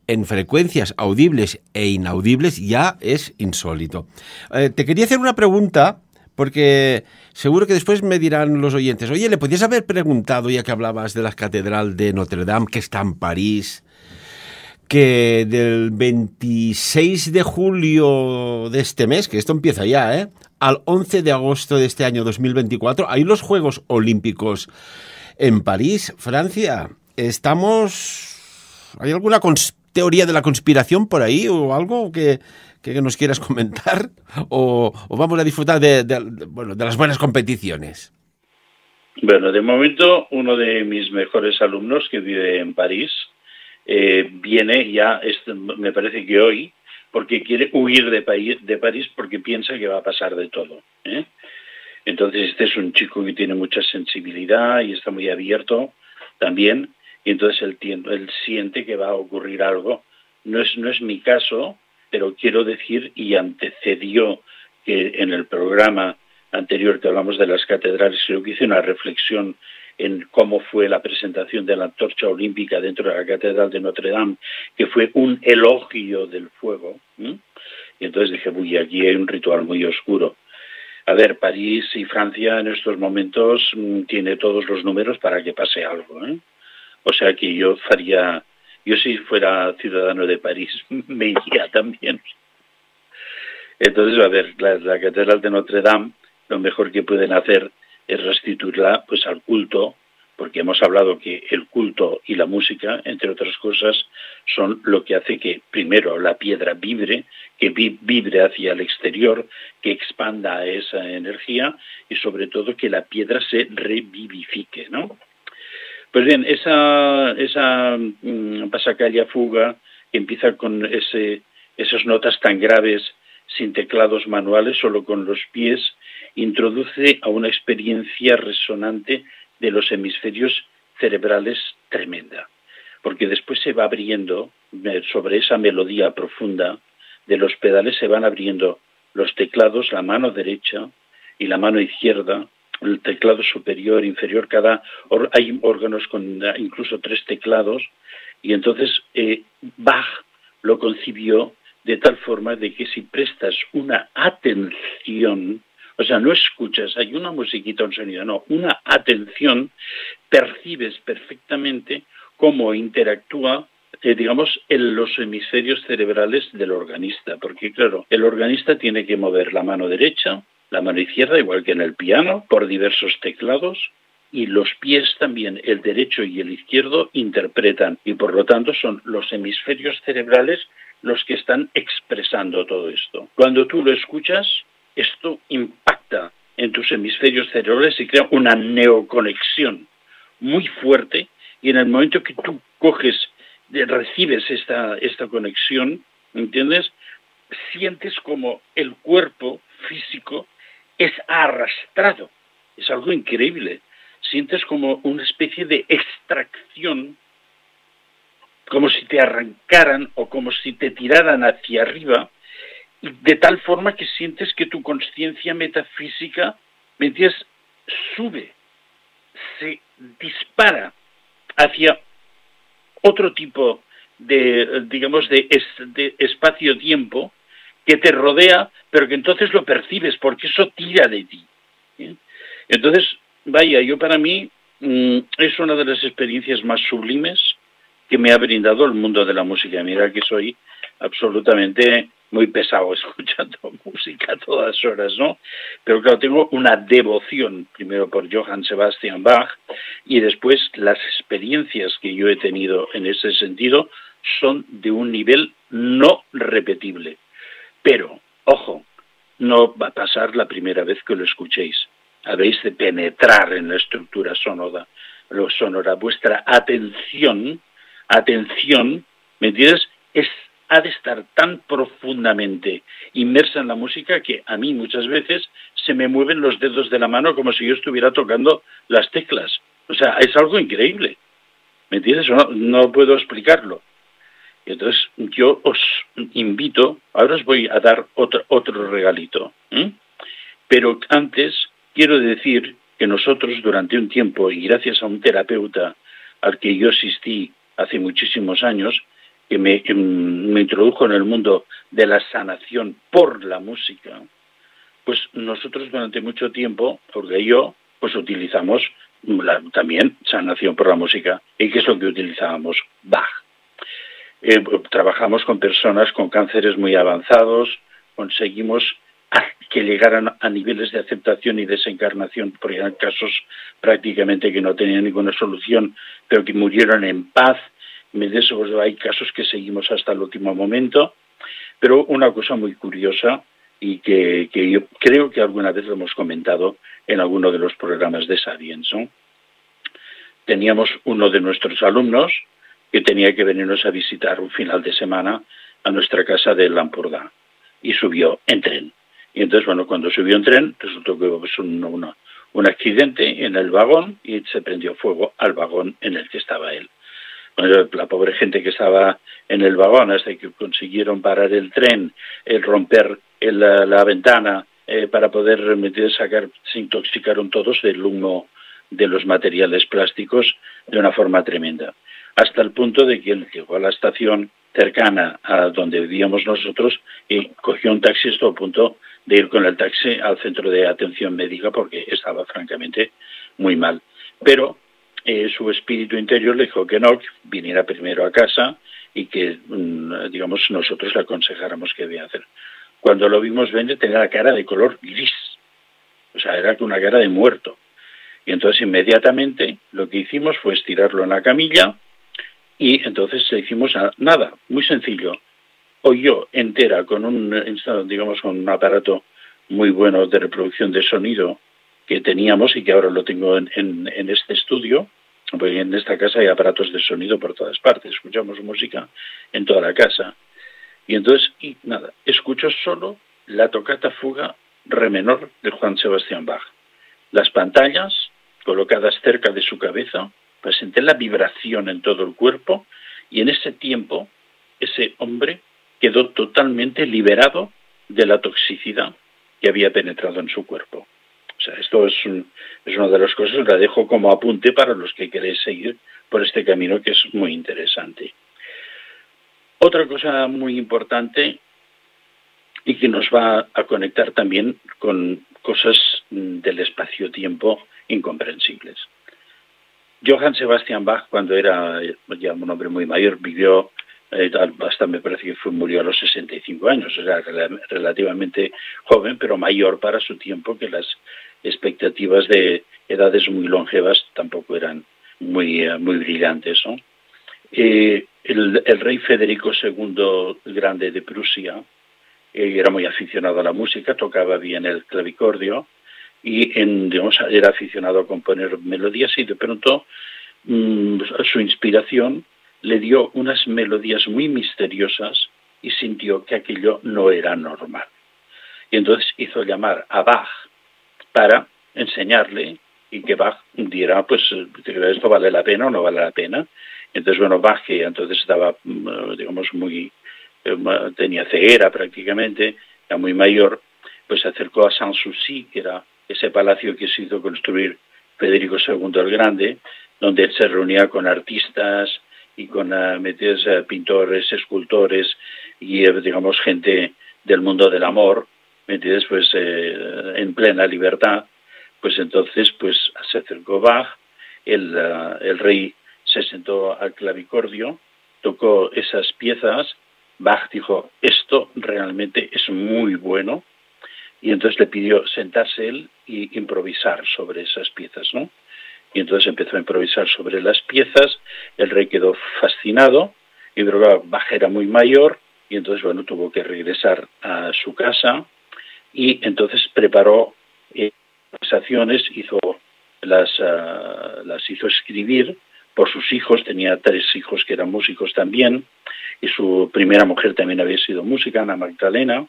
en frecuencias audibles e inaudibles, ya es insólito. Te quería hacer una pregunta, porque seguro que después me dirán los oyentes, oye, ¿le podías haber preguntado, ya que hablabas de la Catedral de Notre Dame, que está en París, que del 26 de julio de este mes, que esto empieza ya, al 11 de agosto de este año 2024, hay los Juegos Olímpicos en París, Francia? ¿Hay alguna teoría de la conspiración por ahí o algo que nos quieras comentar? ¿O vamos a disfrutar de las buenas competiciones? Bueno, de momento uno de mis mejores alumnos que vive en París viene ya, me parece que hoy, porque quiere huir de París porque piensa que va a pasar de todo, ¿eh? Entonces este es un chico que tiene mucha sensibilidad y está muy abierto también, y entonces él siente que va a ocurrir algo. No es mi caso, pero quiero decir, y antecedió que en el programa anterior que hablamos de las catedrales, creo que hice una reflexión en cómo fue la presentación de la antorcha olímpica dentro de la Catedral de Notre Dame, que fue un elogio del fuego, ¿eh? Y entonces dije, uy, aquí hay un ritual muy oscuro. A ver, París y Francia en estos momentos tiene todos los números para que pase algo, ¿eh? O sea que yo si fuera ciudadano de París, me iría también. Entonces, a ver, la Catedral de Notre Dame, lo mejor que pueden hacer es restituirla pues al culto, porque hemos hablado que el culto y la música, entre otras cosas, son lo que hace que, primero, la piedra vibre, que vibre hacia el exterior, que expanda esa energía y, sobre todo, que la piedra se revivifique, ¿no? Pues bien, esa pasacaglia fuga, que empieza con esas notas tan graves, sin teclados manuales, solo con los pies, introduce a una experiencia resonante de los hemisferios cerebrales tremenda, porque después se va abriendo, sobre esa melodía profunda de los pedales se van abriendo los teclados, la mano derecha y la mano izquierda, el teclado superior, inferior, hay órganos con incluso 3 teclados, y entonces Bach lo concibió de tal forma de que si prestas una atención, o sea, no escuchas, hay una musiquita, un sonido, no, una atención, percibes perfectamente cómo interactúa, digamos, en los hemisferios cerebrales del organista, porque claro, el organista tiene que mover la mano derecha, la mano izquierda, igual que en el piano, por diversos teclados, y los pies también, el derecho y el izquierdo, interpretan, y por lo tanto son los hemisferios cerebrales los que están expresando todo esto. Cuando tú lo escuchas, esto impacta en tus hemisferios cerebrales y crea una neoconexión muy fuerte, y en el momento que tú recibes esta conexión, ¿entiendes? Sientes como el cuerpo físico es arrastrado. Es algo increíble. Sientes como una especie de extracción, como si te arrancaran o como si te tiraran hacia arriba, de tal forma que sientes que tu conciencia metafísica, ¿me entiendes?, sube, se dispara hacia otro tipo de, digamos, de espacio-tiempo que te rodea, pero que entonces lo percibes porque eso tira de ti, ¿eh? Entonces, vaya, para mí es una de las experiencias más sublimes que me ha brindado el mundo de la música. Mira que soy absolutamente muy pesado escuchando música a todas horas, ¿no? Pero claro, tengo una devoción, primero por Johann Sebastian Bach, y después las experiencias que yo he tenido en ese sentido son de un nivel no repetible. Pero, ojo, no va a pasar la primera vez que lo escuchéis. Habéis de penetrar en la estructura sonora. Vuestra atención, ¿me entiendes?, ha de estar tan profundamente inmersa en la música que a mí muchas veces se me mueven los dedos de la mano como si yo estuviera tocando las teclas. O sea, es algo increíble. ¿Me entiendes? No puedo explicarlo. Entonces, yo os invito, ahora os voy a dar otro regalito, ¿eh? Pero antes quiero decir que nosotros durante un tiempo, y gracias a un terapeuta al que yo asistí hace muchísimos años, que me introdujo en el mundo de la sanación por la música, pues nosotros durante mucho tiempo, porque yo, pues utilizamos también sanación por la música. ¿Y qué es lo que utilizábamos? Bach. Trabajamos con personas con cánceres muy avanzados, conseguimos que llegaran a niveles de aceptación y desencarnación, porque eran casos prácticamente que no tenían ninguna solución, pero que murieron en paz. De eso hay casos que seguimos hasta el último momento, pero una cosa muy curiosa y que yo creo que alguna vez lo hemos comentado en alguno de los programas de Sapiens, ¿no? Teníamos uno de nuestros alumnos que tenía que venirnos a visitar un final de semana a nuestra casa de Lampordà y subió en tren. Y entonces, bueno, cuando subió en tren resultó que hubo un accidente en el vagón y se prendió fuego al vagón en el que estaba él. Bueno, la pobre gente que estaba en el vagón, hasta que consiguieron parar el tren, romper la ventana para poder sacar, se intoxicaron todos del humo de los materiales plásticos de una forma tremenda. Hasta el punto de que él llegó a la estación cercana a donde vivíamos nosotros y cogió un taxi. Estuvo a punto de ir con el taxi al centro de atención médica porque estaba francamente muy mal. Pero su espíritu interior le dijo que no, que viniera primero a casa y que, digamos, nosotros le aconsejáramos qué debía hacer. Cuando lo vimos venir tenía la cara de color gris, o sea, era una cara de muerto. Y entonces inmediatamente lo que hicimos fue estirarlo en la camilla y entonces le hicimos nada, muy sencillo. Oyó entera con con un aparato muy bueno de reproducción de sonido que teníamos y que ahora lo tengo en este estudio, porque en esta casa hay aparatos de sonido por todas partes, escuchamos música en toda la casa. Y entonces, escuchó solo la tocata fuga re menor de Johann Sebastian Bach. Las pantallas colocadas cerca de su cabeza, presenté la vibración en todo el cuerpo y en ese tiempo ese hombre quedó totalmente liberado de la toxicidad que había penetrado en su cuerpo. O sea, esto es una de las cosas, la dejo como apunte para los que queréis seguir por este camino que es muy interesante. Otra cosa muy importante y que nos va a conectar también con cosas del espacio-tiempo incomprensibles. Johann Sebastian Bach, cuando era ya un hombre muy mayor, vivió hasta me parece que murió a los 65 años, o sea, relativamente joven, pero mayor para su tiempo, que las expectativas de edades muy longevas tampoco eran muy brillantes, ¿no? El rey Federico II el Grande de Prusia era muy aficionado a la música, tocaba bien el clavicordio y era aficionado a componer melodías y de pronto su inspiración le dio unas melodías muy misteriosas y sintió que aquello no era normal. Y entonces hizo llamar a Bach para enseñarle y que Bach diera, pues, esto vale la pena o no vale la pena. Entonces, Bach, que entonces estaba, tenía ceguera prácticamente, era muy mayor, pues se acercó a Sanssouci, que era ese palacio que se hizo construir Federico II el Grande, donde él se reunía con artistas y con pintores, escultores y, gente del mundo del amor, ¿me entiendes? Pues en plena libertad. Pues entonces se acercó Bach, el rey se sentó al clavicordio, tocó esas piezas, Bach dijo, esto realmente es muy bueno, y entonces le pidió sentarse él y improvisar sobre esas piezas, ¿no? Y entonces empezó a improvisar sobre las piezas, el rey quedó fascinado, y pero Bach era muy mayor, y entonces, tuvo que regresar a su casa, y entonces preparó conversaciones, las hizo escribir por sus hijos, tenía 3 hijos que eran músicos también, y su primera mujer también había sido música, Ana Magdalena,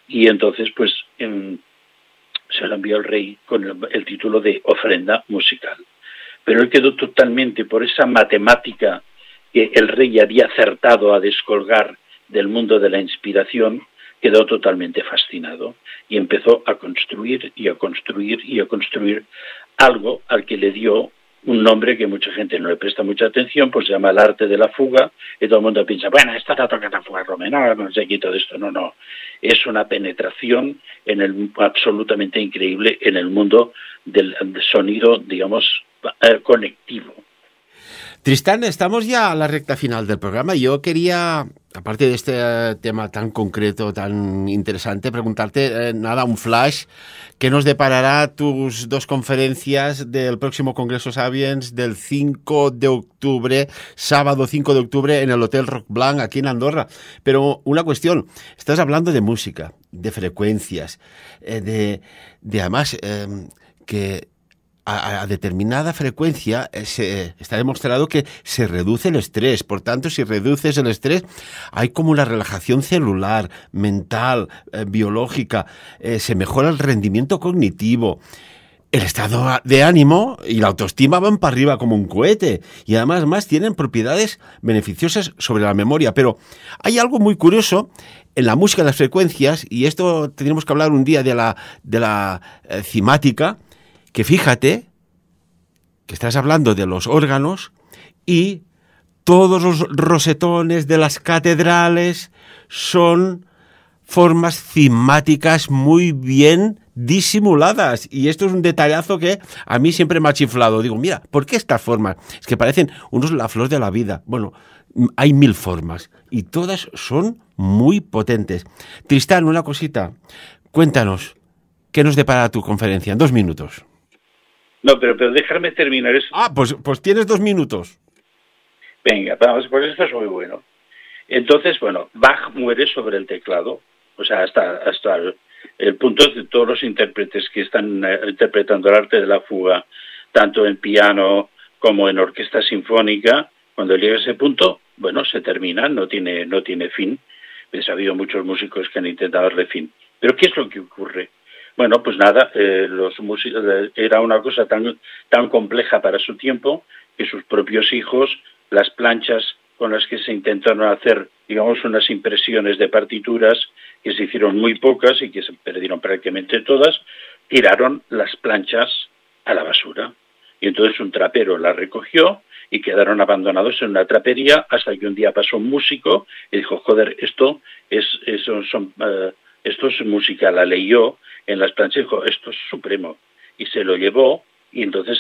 y entonces se lo envió al rey con el título de ofrenda musical. Pero él quedó totalmente, por esa matemática que el rey había acertado a descolgar del mundo de la inspiración, quedó totalmente fascinado y empezó a construir y a construir y a construir algo al que le dio un nombre que mucha gente no le presta mucha atención, pues se llama el arte de la fuga, y todo el mundo piensa, esta es la tocata fuga romana, no sé qué, todo esto. No, es una penetración absolutamente increíble en el mundo del sonido, conectivo. Tristán, estamos ya a la recta final del programa. Yo quería, aparte de este tema tan concreto, tan interesante, preguntarte, un flash, ¿qué nos deparará tus 2 conferencias del próximo Congreso Sapiens del 5 de octubre, sábado 5 de octubre, en el Hotel Roc Blanc, aquí en Andorra? Pero una cuestión, estás hablando de música, de frecuencias, de además que a determinada frecuencia está demostrado que se reduce el estrés. Por tanto, si reduces el estrés, hay como una relajación celular, mental, biológica, se mejora el rendimiento cognitivo. El estado de ánimo y la autoestima van para arriba como un cohete y además tienen propiedades beneficiosas sobre la memoria. Pero hay algo muy curioso en la música de las frecuencias, y esto tendríamos que hablar un día de la cimática, que fíjate que estás hablando de los órganos y todos los rosetones de las catedrales son formas cimáticas muy bien disimuladas. Y esto es un detallazo que a mí siempre me ha chiflado. Digo, mira, ¿por qué estas formas? Es que parecen unos la flor de la vida. Bueno, hay 1000 formas y todas son muy potentes. Tristán, una cosita. Cuéntanos, ¿qué nos depara tu conferencia en 2 minutos? No, pero déjame terminar eso. Pues tienes 2 minutos. Venga, vamos, pues esto es muy bueno. Entonces, bueno, Bach muere sobre el teclado, o sea, hasta el punto de todos los intérpretes que están interpretando el arte de la fuga, tanto en piano como en orquesta sinfónica, cuando llega a ese punto, bueno, se termina, no tiene fin. Pues ha habido muchos músicos que han intentado darle fin. Pero ¿qué es lo que ocurre? Bueno, pues nada, los músicos era una cosa tan compleja para su tiempo que sus propios hijos, las planchas con las que se intentaron hacer, digamos, unas impresiones de partituras, que se hicieron muy pocas y que se perdieron prácticamente todas, tiraron las planchas a la basura. Y entonces un trapero las recogió y quedaron abandonados en una trapería hasta que un día pasó un músico y dijo, joder, esto es música, la leyó en las planchas y dijo, esto es supremo. Y se lo llevó y entonces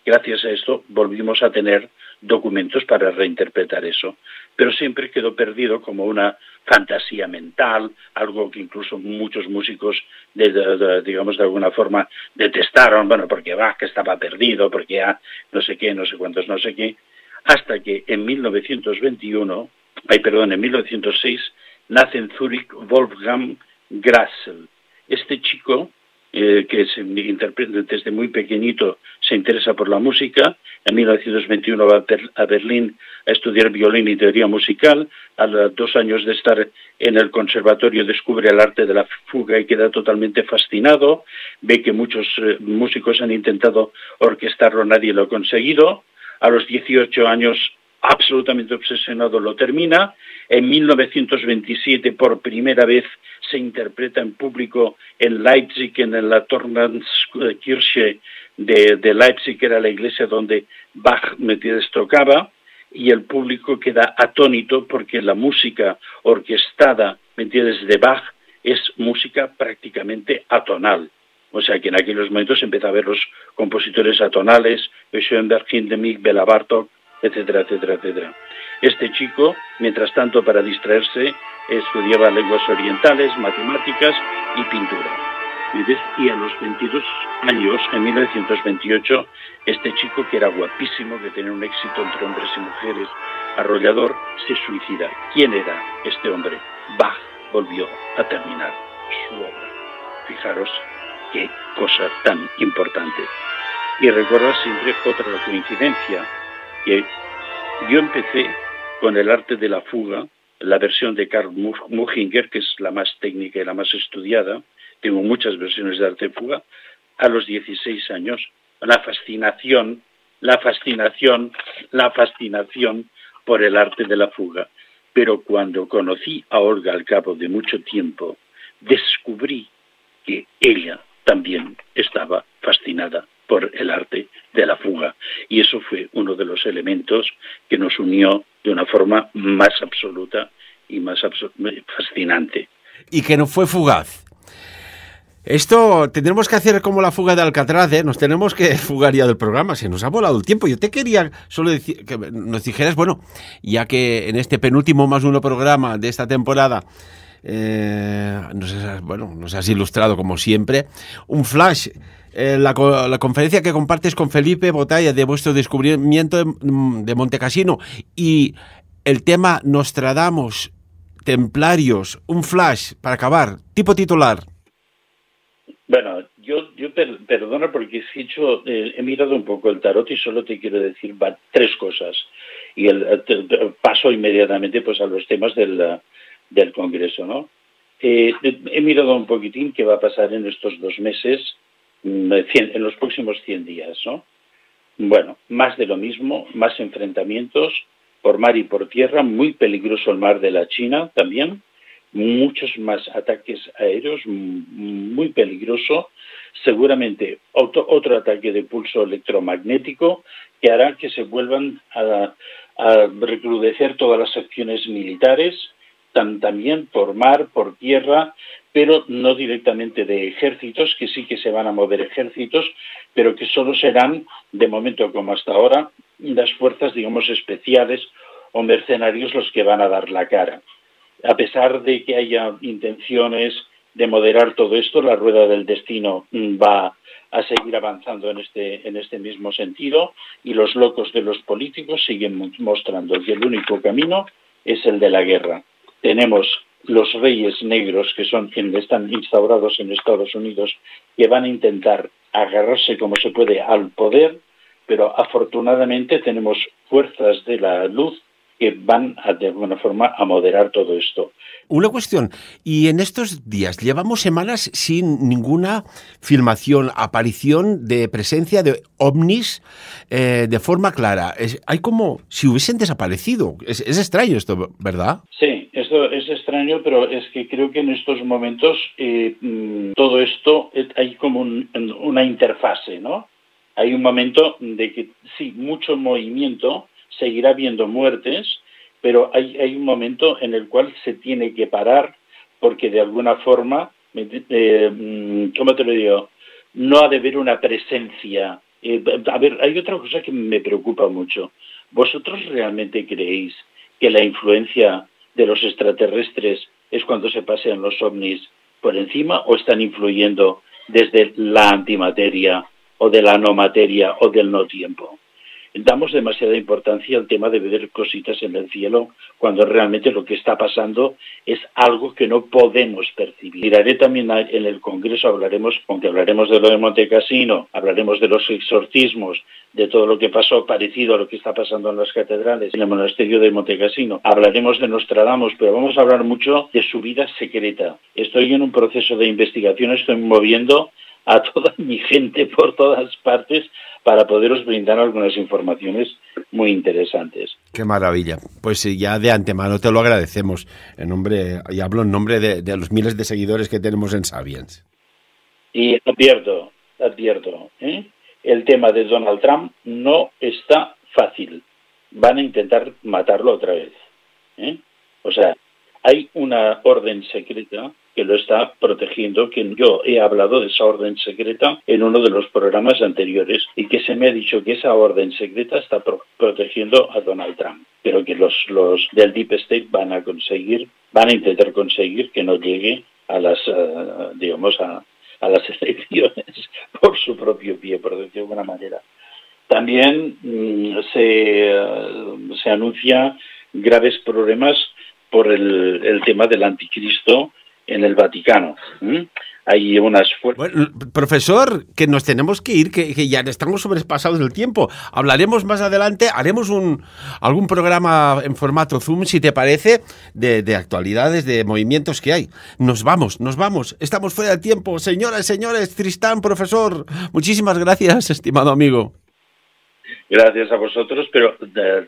gracias a esto, volvimos a tener documentos para reinterpretar eso. Pero siempre quedó perdido como una fantasía mental, algo que incluso muchos músicos, digamos, de alguna forma detestaron, bueno, porque Bach estaba perdido, porque ya no sé qué, no sé cuántos, no sé qué, hasta que en 1906, nace en Zúrich Wolfgang Grassel. Este chico, que desde muy pequeñito se interesa por la música, en 1921 va a Berlín a estudiar violín y teoría musical. A los 2 años de estar en el conservatorio descubre el arte de la fuga y queda totalmente fascinado. Ve que muchos músicos han intentado orquestarlo, nadie lo ha conseguido. A los 18 años, absolutamente obsesionado, lo termina. En 1927, por primera vez, se interpreta en público en Leipzig, en la Tornskirche de Leipzig, que era la iglesia donde Bach tocaba, y el público queda atónito porque la música orquestada de Bach es música prácticamente atonal. O sea que en aquellos momentos empieza a ver los compositores atonales, Schoenberg, Hindemith, Bela Bartók, etcétera, etcétera, etcétera. Este chico, mientras tanto, para distraerse, estudiaba lenguas orientales, matemáticas y pintura. Y a los 22 años, en 1928, este chico, que era guapísimo, que tenía un éxito entre hombres y mujeres arrollador, se suicida. ¿Quién era este hombre? Bach volvió a terminar su obra. Fijaros qué cosa tan importante. Y recordar siempre otra coincidencia, que yo empecé con el arte de la fuga, la versión de Karl Muchinger, que es la más técnica y la más estudiada. Tengo muchas versiones de arte de fuga. A los 16 años, la fascinación por el arte de la fuga. Pero cuando conocí a Olga al cabo de mucho tiempo, descubrí que ella también estaba fascinada por el arte de la fuga. Y eso fue uno de los elementos que nos unió de una forma más absoluta y más fascinante. Y que no fue fugaz. Esto tendremos que hacer como la fuga de Alcatraz, ¿eh? Nos tenemos que fugar ya del programa, se nos ha volado el tiempo. Yo te quería solo decir que nos dijeras, bueno, ya que en este penúltimo más uno programa de esta temporada nos has ilustrado como siempre, un flash, la conferencia que compartes con Felipe Botalla de vuestro descubrimiento de Montecassino y el tema Nostradamus, Templarios, un flash para acabar, tipo titular. Bueno, yo perdona porque he mirado un poco el tarot y solo te quiero decir 3 cosas. Y paso inmediatamente pues a los temas del Congreso, ¿no? He mirado un poquitín qué va a pasar en estos 2 meses, en los próximos 100 días, ¿no? Bueno, más de lo mismo, más enfrentamientos por mar y por tierra, muy peligroso el mar de la China también, muchos más ataques aéreos, muy peligroso, seguramente otro ataque de pulso electromagnético que hará que se vuelvan a recrudecer todas las acciones militares, también por mar, por tierra, pero no directamente de ejércitos, que sí que se van a mover ejércitos, pero que solo serán, de momento como hasta ahora, las fuerzas, digamos, especiales o mercenarios los que van a dar la cara. A pesar de que haya intenciones de moderar todo esto, la rueda del destino va a seguir avanzando en este mismo sentido, y los locos de los políticos siguen mostrando que el único camino es el de la guerra. Tenemos los reyes negros, que son quienes están instaurados en Estados Unidos, que van a intentar agarrarse como se puede al poder, pero afortunadamente tenemos fuerzas de la luz que van de alguna forma a moderar todo esto. Una cuestión, y en estos días llevamos semanas sin ninguna filmación, aparición de presencia de ovnis de forma clara. Hay como si hubiesen desaparecido. Es extraño esto, ¿verdad? Sí, esto es extraño, pero es que creo que en estos momentos todo esto hay como una interfase, ¿no? Hay un momento de que sí, mucho movimiento, seguirá habiendo muertes, pero hay un momento en el cual se tiene que parar porque de alguna forma, ¿cómo te lo digo? No ha de haber una presencia. A ver, hay otra cosa que me preocupa mucho. ¿Vosotros realmente creéis que la influencia de los extraterrestres es cuando se pasean los ovnis por encima, o están influyendo desde la antimateria o de la no materia o del no tiempo? Damos demasiada importancia al tema de ver cositas en el cielo cuando realmente lo que está pasando es algo que no podemos percibir. Miraré también en el Congreso, hablaremos de lo de Montecassino, hablaremos de los exorcismos, de todo lo que pasó parecido a lo que está pasando en las catedrales, en el monasterio de Montecassino. Hablaremos de Nostradamus, pero vamos a hablar mucho de su vida secreta. Estoy en un proceso de investigación, estoy moviendo a toda mi gente por todas partes para poderos brindar algunas informaciones muy interesantes. Qué maravilla. Pues ya de antemano te lo agradecemos. Y hablo en nombre de los miles de seguidores que tenemos en Sapiens. Y advierto, el tema de Donald Trump no está fácil. Van a intentar matarlo otra vez. O sea, hay una orden secreta que lo está protegiendo, que yo he hablado de esa orden secreta en uno de los programas anteriores, y que se me ha dicho que esa orden secreta está protegiendo a Donald Trump, pero que los del Deep State van a intentar conseguir que no llegue a las, a las elecciones por su propio pie, por decirlo de alguna manera. También se anuncia graves problemas por el tema del anticristo en el Vaticano. Hay unas fuerzas... Bueno, profesor, que nos tenemos que ir, que ya estamos sobrepasados del tiempo. Hablaremos más adelante, haremos algún programa en formato Zoom, si te parece, de actualidades, de movimientos que hay. Nos vamos, estamos fuera de tiempo. Señoras y señores, Tristán, profesor, muchísimas gracias, estimado amigo. Gracias a vosotros, pero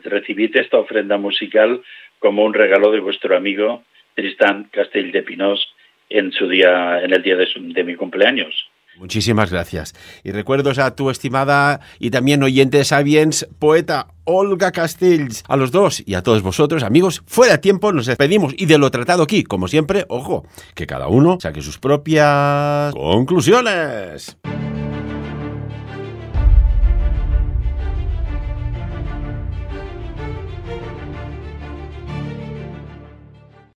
recibid esta ofrenda musical como un regalo de vuestro amigo Tristán Castell de Pinós en el día de mi cumpleaños. Muchísimas gracias. Y recuerdos a tu estimada y también oyente de Sapiens, poeta Olga Castells. A los dos y a todos vosotros, amigos, fuera de tiempo nos despedimos. Y de lo tratado aquí, como siempre, ojo, que cada uno saque sus propias conclusiones.